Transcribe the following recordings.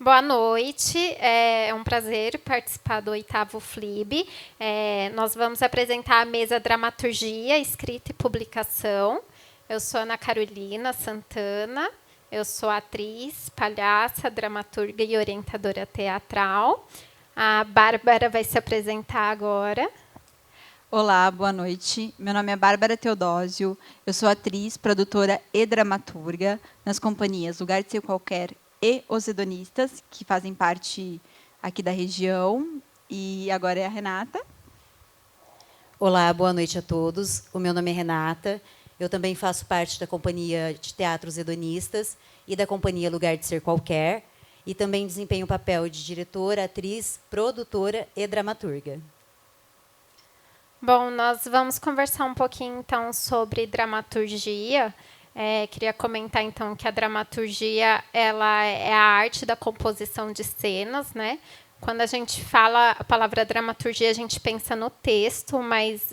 Boa noite, é um prazer participar do 8º FLIB. Nós vamos apresentar a mesa Dramaturgia, Escrita e Publicação. Eu sou Ana Carolina Santana, eu sou atriz, palhaça, dramaturga e orientadora teatral. A Bárbara vai se apresentar agora. Olá, boa noite. Meu nome é Bárbara Teodósio, eu sou atriz, produtora e dramaturga nas companhias Lugar de Ser Qualquer e Os Hedonistas, que fazem parte aqui da região. E agora é a Renata. Olá, boa noite a todos. O meu nome é Renata. Eu também faço parte da companhia de teatro Os Hedonistas e da companhia Lugar de Ser Qualquer. E também desempenho o papel de diretora, atriz, produtora e dramaturga. Bom, nós vamos conversar um pouquinho, então, sobre dramaturgia. Queria comentar, então, que a dramaturgia ela é a arte da composição de cenas, né? Quando a gente fala a palavra dramaturgia, a gente pensa no texto, mas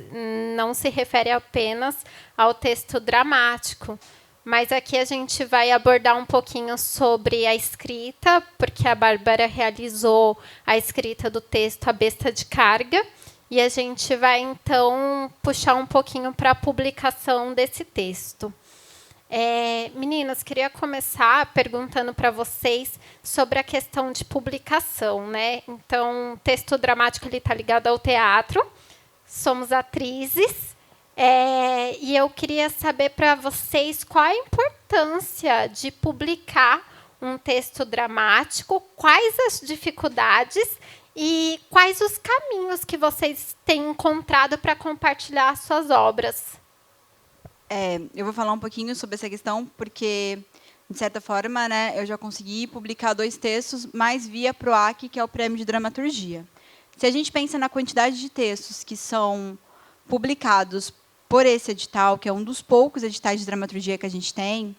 não se refere apenas ao texto dramático. Mas aqui a gente vai abordar um pouquinho sobre a escrita, porque a Bárbara realizou a escrita do texto A Besta de Carga, e a gente vai, então, puxar um pouquinho para a publicação desse texto. Meninas, queria começar perguntando para vocês sobre a questão de publicação, né? Então, o texto dramático está ligado ao teatro, somos atrizes, e eu queria saber para vocês qual a importância de publicar um texto dramático, quais as dificuldades e quais os caminhos que vocês têm encontrado para compartilhar suas obras. Eu vou falar um pouquinho sobre essa questão, porque, de certa forma, né, eu já consegui publicar 2 textos, mas via PROAC, que é o Prêmio de Dramaturgia. Se a gente pensa na quantidade de textos que são publicados por esse edital, que é um dos poucos editais de dramaturgia que a gente tem,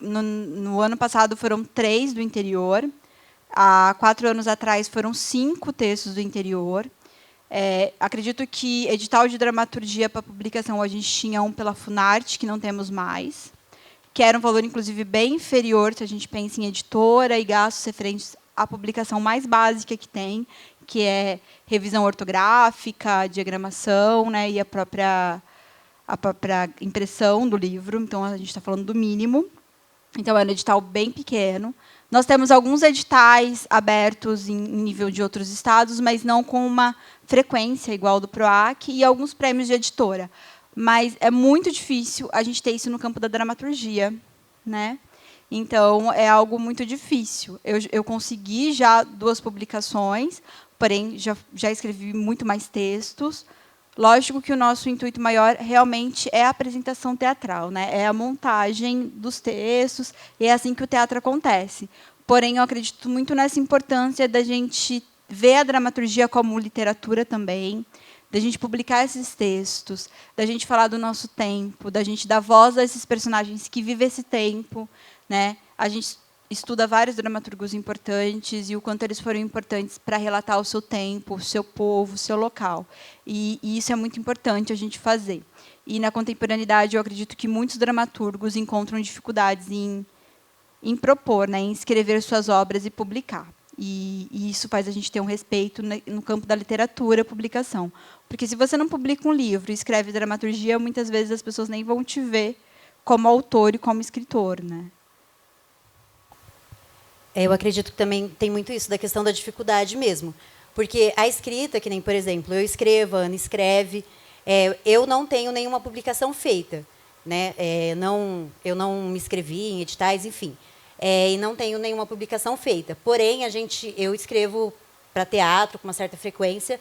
no ano passado foram 3 do interior, há 4 anos atrás foram 5 textos do interior. Acredito que edital de dramaturgia para publicação a gente tinha um pela Funarte, que não temos mais, que era um valor, inclusive, bem inferior, se a gente pensa em editora e gastos referentes à publicação mais básica que tem, que é revisão ortográfica, diagramação, né, e a própria impressão do livro. Então, a gente está falando do mínimo. Então, é um edital bem pequeno. Nós temos alguns editais abertos em nível de outros estados, mas não com uma frequência igual do PROAC, e alguns prêmios de editora. Mas é muito difícil a gente ter isso no campo da dramaturgia, né? Então, é algo muito difícil. Eu consegui já 2 publicações, porém, já escrevi muito mais textos. Lógico que o nosso intuito maior realmente é a apresentação teatral, né? É a montagem dos textos, e é assim que o teatro acontece. Porém, eu acredito muito nessa importância da gente ver a dramaturgia como literatura também, da gente publicar esses textos, da gente falar do nosso tempo, da gente dar voz a esses personagens que vivem esse tempo, né? A gente estuda vários dramaturgos importantes e o quanto eles foram importantes para relatar o seu tempo, o seu povo, o seu local. E isso é muito importante a gente fazer. E, na contemporaneidade, eu acredito que muitos dramaturgos encontram dificuldades em propor, né, em escrever suas obras e publicar. E isso faz a gente ter um respeito no campo da literatura, publicação. Porque, se você não publica um livro e escreve dramaturgia, muitas vezes as pessoas nem vão te ver como autor e como escritor, né? Eu acredito que também tem muito isso, da questão da dificuldade mesmo. Porque a escrita, que nem, por exemplo, eu escrevo, a Ana escreve, eu não tenho nenhuma publicação feita, né? Eu não me inscrevi em editais, enfim. E não tenho nenhuma publicação feita. Porém, eu escrevo para teatro com uma certa frequência,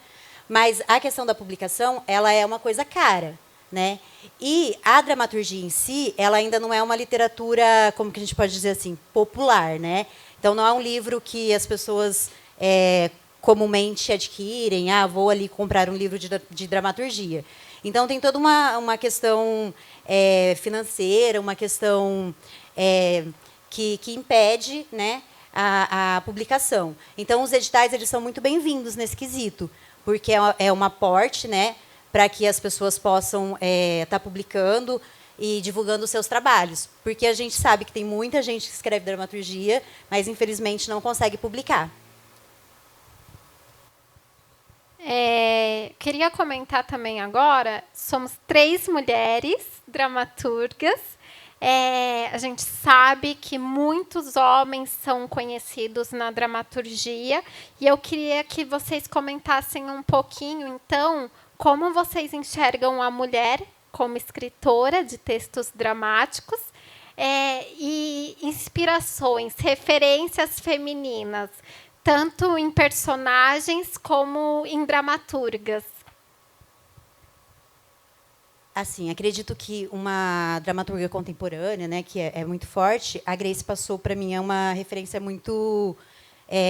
mas a questão da publicação, ela é uma coisa cara, né? E a dramaturgia em si, ela ainda não é uma literatura, como que a gente pode dizer assim, popular, né? Então, não é um livro que as pessoas comumente adquirem. Vou ali comprar um livro de dramaturgia. Então, tem toda uma questão financeira, uma questão que impede, né, a publicação. Então, os editais eles são muito bem-vindos nesse quesito, porque é um aporte, né, para que as pessoas possam estar publicando e divulgando os seus trabalhos. Porque a gente sabe que tem muita gente que escreve dramaturgia, mas, infelizmente, não consegue publicar. Queria comentar também agora, somos 3 mulheres dramaturgas. A gente sabe que muitos homens são conhecidos na dramaturgia, e eu queria que vocês comentassem um pouquinho, então, como vocês enxergam a mulher como escritora de textos dramáticos, e inspirações, referências femininas, tanto em personagens como em dramaturgas. Assim, acredito que uma dramaturga contemporânea, né, que é muito forte, a Grace Passou, para mim, é uma referência muito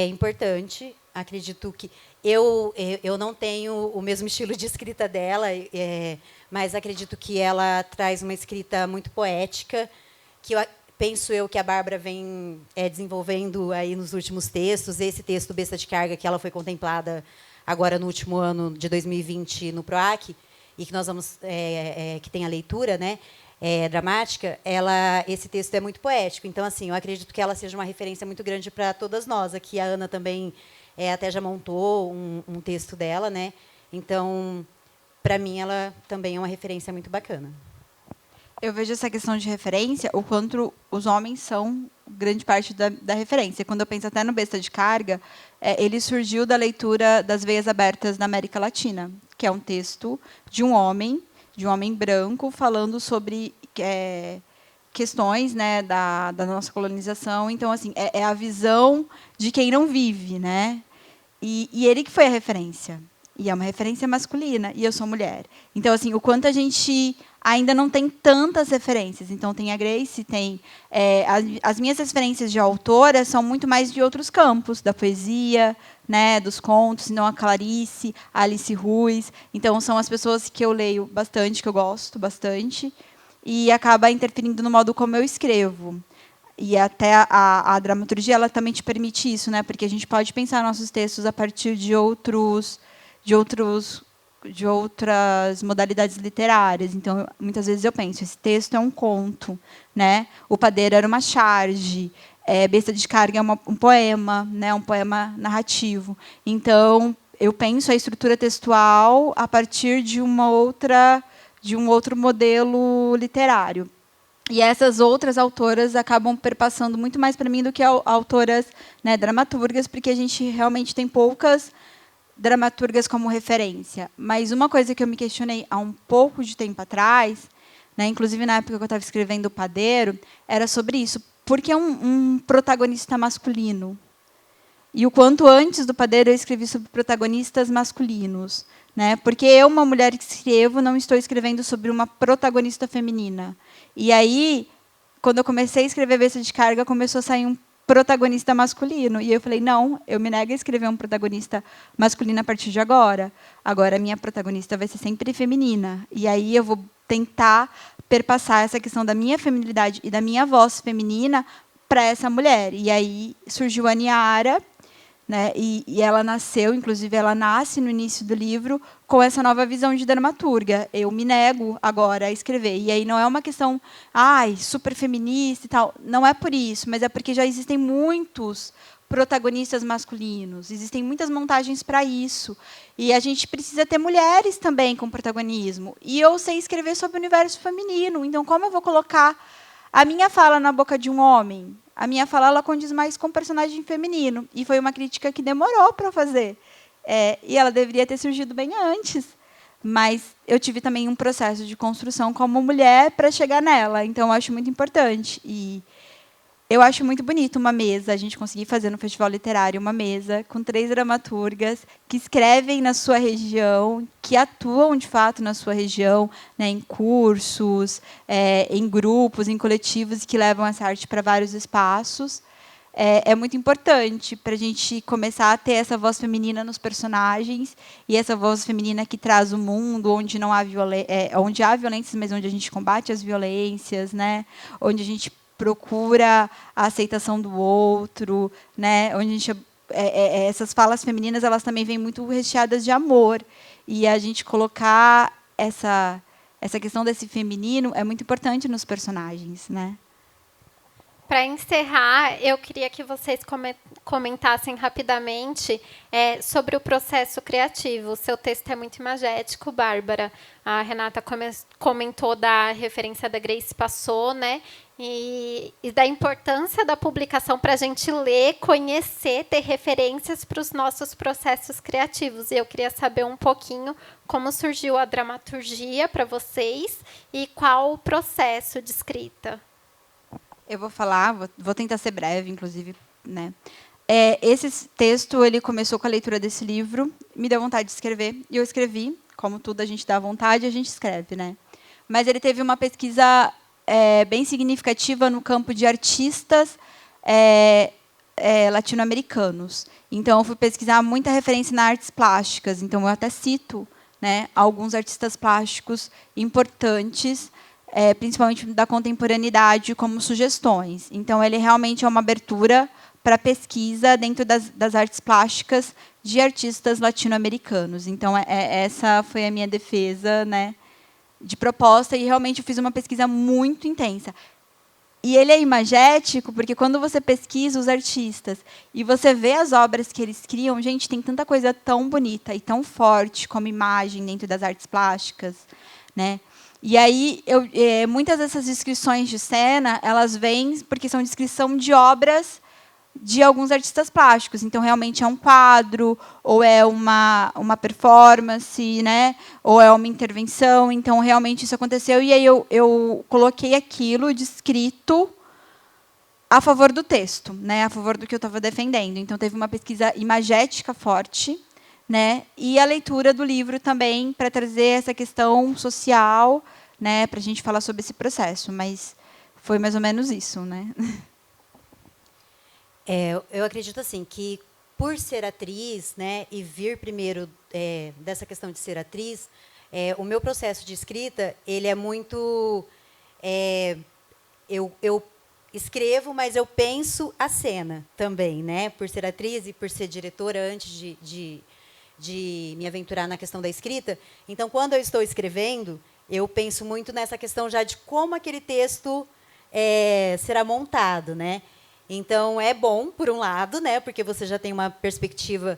importante. Acredito que eu não tenho o mesmo estilo de escrita dela, mas acredito que ela traz uma escrita muito poética, que penso eu que a Bárbara vem desenvolvendo aí nos últimos textos. Esse texto, Besta de Carga, que ela foi contemplada agora no último ano de 2020 no PROAC, e que nós vamos que tem a leitura, né, dramática, esse texto é muito poético. Então, assim, eu acredito que ela seja uma referência muito grande para todas nós. Aqui a Ana também até já montou um texto dela, né? Então, para mim, ela também é uma referência muito bacana. Eu vejo essa questão de referência, o quanto os homens são grande parte da referência. Quando eu penso até no Besta de Carga, ele surgiu da leitura das Veias Abertas na América Latina, que é um texto de um homem branco, falando sobre questões, né, da nossa colonização. Então, assim, é a visão de quem não vive, né? E ele que foi a referência. E é uma referência masculina, e eu sou mulher. Então, assim, o quanto a gente ainda não tem tantas referências. Então, tem a Grace, tem... as minhas referências de autora são muito mais de outros campos, da poesia, né, dos contos. Então, a Clarice, a Alice Ruiz. Então, são as pessoas que eu leio bastante, que eu gosto bastante, e acaba interferindo no modo como eu escrevo. E até a dramaturgia, ela também te permite isso, né? Porque a gente pode pensar nossos textos a partir de outras modalidades literárias. Então, muitas vezes eu penso, esse texto é um conto, né? O Padeiro era uma charge, Besta de Carga é um poema, né? Um poema narrativo. Então, eu penso a estrutura textual a partir de um outro modelo literário. E essas outras autoras acabam perpassando muito mais para mim do que autoras, né, dramaturgas, porque a gente realmente tem poucas dramaturgas como referência. Mas uma coisa que eu me questionei há um pouco de tempo atrás, né, inclusive na época que eu estava escrevendo O Padeiro, era sobre isso. Por que um protagonista masculino? E o quanto antes do Padeiro eu escrevi sobre protagonistas masculinos, né? Porque eu, uma mulher que escrevo, não estou escrevendo sobre uma protagonista feminina. E aí, quando eu comecei a escrever Besta de Carga, começou a sair um protagonista masculino. E eu falei, não, eu me nego a escrever um protagonista masculino a partir de agora. Agora, a minha protagonista vai ser sempre feminina. E aí eu vou tentar perpassar essa questão da minha feminilidade e da minha voz feminina para essa mulher. E aí surgiu a Niara, né? E ela nasceu, inclusive, ela nasce no início do livro com essa nova visão de dramaturga. Eu me nego agora a escrever. E aí não é uma questão super feminista e tal. Não é por isso, mas é porque já existem muitos protagonistas masculinos. Existem muitas montagens para isso. E a gente precisa ter mulheres também com protagonismo. E eu sei escrever sobre o universo feminino. Então, como eu vou colocar a minha fala na boca de um homem? A minha fala ela condiz mais com o personagem feminino. E foi uma crítica que demorou para fazer. E ela deveria ter surgido bem antes. Mas eu tive também um processo de construção como mulher para chegar nela. Então, eu acho muito importante. E eu acho muito bonito uma mesa, a gente conseguir fazer no Festival Literário uma mesa com 3 dramaturgas que escrevem na sua região, que atuam, de fato, na sua região, né, em cursos, em grupos, em coletivos que levam essa arte para vários espaços. É muito importante para a gente começar a ter essa voz feminina nos personagens e essa voz feminina que traz o mundo onde não há onde há violências, mas onde a gente combate as violências, né, onde a gente procura a aceitação do outro, né? Onde a gente, essas falas femininas elas também vêm muito recheadas de amor, e a gente colocar essa questão desse feminino é muito importante nos personagens, né? Para encerrar, eu queria que vocês comentassem rapidamente sobre o processo criativo. O seu texto é muito imagético, Bárbara. A Renata comentou da referência da Grace Passou, né? E da importância da publicação para a gente ler, conhecer, ter referências para os nossos processos criativos. E eu queria saber um pouquinho como surgiu a dramaturgia para vocês e qual o processo de escrita. Eu vou falar, vou tentar ser breve, inclusive, né? Esse texto, ele começou com a leitura desse livro, me deu vontade de escrever, e eu escrevi, como tudo a gente dá vontade, a gente escreve, né? Mas ele teve uma pesquisa bem significativa no campo de artistas latino-americanos. Então, eu fui pesquisar muita referência nas artes plásticas, então eu até cito, né, alguns artistas plásticos importantes, principalmente da contemporaneidade, como sugestões. Então, ele realmente é uma abertura para pesquisa dentro das artes plásticas de artistas latino-americanos. Então, essa foi a minha defesa, né, de proposta, e realmente eu fiz uma pesquisa muito intensa. E ele é imagético, porque quando você pesquisa os artistas e você vê as obras que eles criam, gente, tem tanta coisa tão bonita e tão forte como imagem dentro das artes plásticas, né? E aí, muitas dessas descrições de cena, elas vêm porque são descrição de obras de alguns artistas plásticos. Então, realmente é um quadro, ou é uma performance, né? Ou é uma intervenção. Então, realmente isso aconteceu. E aí eu coloquei aquilo descrito a favor do texto, né? A favor do que eu estava defendendo. Então, teve uma pesquisa imagética forte, né? E a leitura do livro também para trazer essa questão social, né? Para a gente falar sobre esse processo. Mas foi mais ou menos isso, né? Eu acredito assim que, por ser atriz, né, e vir primeiro dessa questão de ser atriz, o meu processo de escrita ele é muito eu escrevo, mas eu penso a cena também, né? Por ser atriz e por ser diretora antes de me aventurar na questão da escrita. Então, quando eu estou escrevendo, eu penso muito nessa questão já de como aquele texto será montado, né? Então, é bom, por um lado, né, porque você já tem uma perspectiva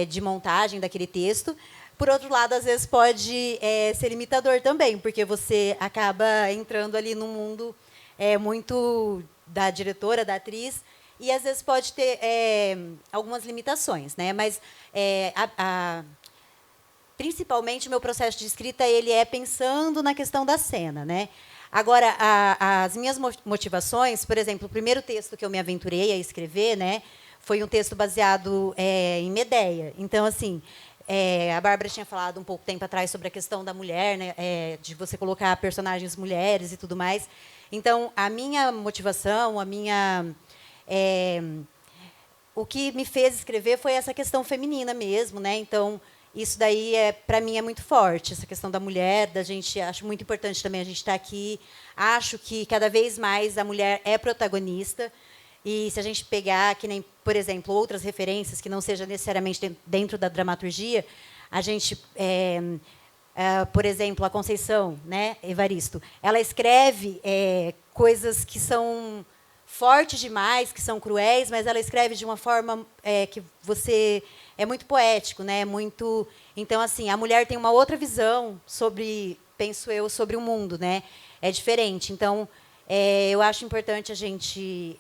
de montagem daquele texto. Por outro lado, às vezes, pode ser limitador também, porque você acaba entrando ali no mundo muito da diretora, da atriz, e, às vezes, pode ter algumas limitações, né? Mas, principalmente, o meu processo de escrita ele é pensando na questão da cena, né? Agora, as minhas motivações, por exemplo, o primeiro texto que eu me aventurei a escrever, né, foi um texto baseado em Medea. Então, assim, a Bárbara tinha falado um pouco tempo atrás sobre a questão da mulher, né, de você colocar personagens mulheres e tudo mais. Então, a minha motivação, o que me fez escrever foi essa questão feminina mesmo, né? Então, isso daí, para mim, é muito forte, essa questão da mulher, da gente, acho muito importante também a gente estar aqui. Acho que, cada vez mais, a mulher é protagonista. E, se a gente pegar, que nem, por exemplo, outras referências, que não seja necessariamente dentro da dramaturgia, a gente, por exemplo, a Conceição, né, Evaristo, ela escreve coisas que são fortes demais, que são cruéis, mas ela escreve de uma forma que você... É muito poético, né? Muito. Então, assim, a mulher tem uma outra visão sobre, penso eu, sobre o mundo, né? É diferente. Então, eu acho importante a gente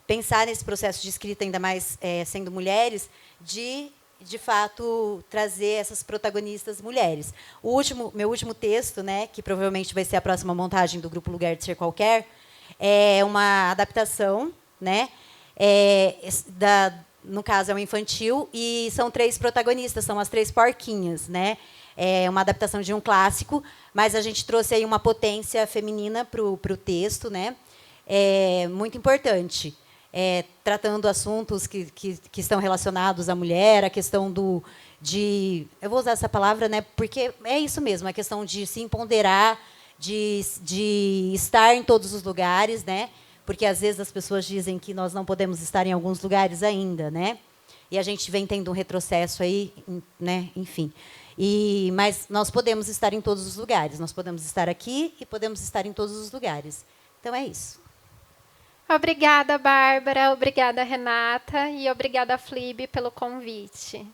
pensar nesse processo de escrita, ainda mais sendo mulheres, de fato trazer essas protagonistas mulheres. Meu último texto, né? Que provavelmente vai ser a próxima montagem do grupo Lugar de Ser Qualquer, é uma adaptação, né? No caso, é um infantil, e são 3 protagonistas, são as 3 porquinhas, né? É uma adaptação de um clássico, mas a gente trouxe aí uma potência feminina para o texto, né? Muito importante, tratando assuntos que estão relacionados à mulher, a questão eu vou usar essa palavra, né? Porque é isso mesmo, a questão de se empoderar, de estar em todos os lugares, né? Porque, às vezes, as pessoas dizem que nós não podemos estar em alguns lugares ainda, né? E a gente vem tendo um retrocesso aí, né? Enfim. Mas nós podemos estar em todos os lugares. Nós podemos estar aqui e podemos estar em todos os lugares. Então, é isso. Obrigada, Bárbara. Obrigada, Renata. E obrigada, Flib, pelo convite.